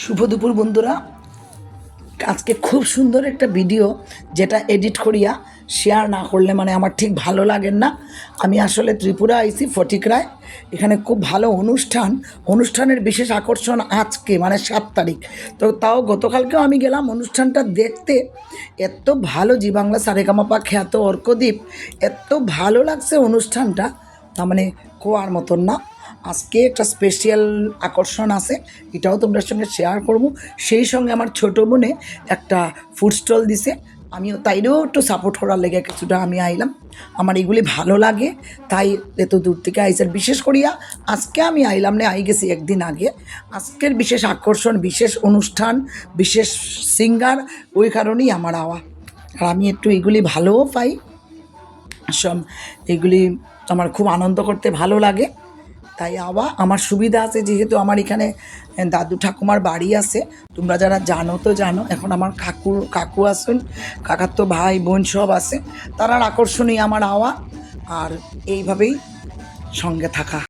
শুভ দুপুর বন্ধুরা, আজকে খুব সুন্দর একটা ভিডিও যেটা এডিট করিয়া শেয়ার না করলে মানে আমার ঠিক ভালো লাগে না। আমি আসলে ত্রিপুরা আইছি ফটিকরায়, এখানে খুব ভালো অনুষ্ঠানের বিশেষ আকর্ষণ আজকে মানে 7 তারিখ। তো তাও গতকালকেও আমি গেলাম অনুষ্ঠানটা দেখতে। এত ভালো জি বাংলা সারেগামাপা খ্যাত অর্কদ্বীপ, এত ভালো লাগছে অনুষ্ঠানটা, তার মানে কোয়ার মতন না। আজকে একটা স্পেশাল আকর্ষণ আছে, এটাও তোমাদের সঙ্গে শেয়ার করব। সেই সঙ্গে আমার ছোটো বোনে একটা ফুড স্টল দিছে, আমিও তাইরেও একটু সাপোর্ট করার লেগে কিছুটা আমি আইলাম। আমার এগুলি ভালো লাগে, তাই এত দূর থেকে আইসার। বিশেষ করিয়া আজকে আমি আইলাম না, আই গেছি একদিন আগে। আজকের বিশেষ আকর্ষণ, বিশেষ অনুষ্ঠান, বিশেষ সিঙ্গার, ওই কারণেই আমার আওয়া। আর আমি একটু এগুলি ভালোও পাই, সব এগুলি আমার খুব আনন্দ করতে ভালো লাগে, তাই আবার আমার সুবিধা আছে। যেহেতু আমার এখানে দাদু ঠাকুমার বাড়ি আছে, তোমরা যারা জানো তো জানো। এখন আমার কাকু আছেন, কাকার তো ভাই বোন সব আছে, তারার আকর্ষণই আমার আওয়া। আর এইভাবেই সঙ্গে থাকা।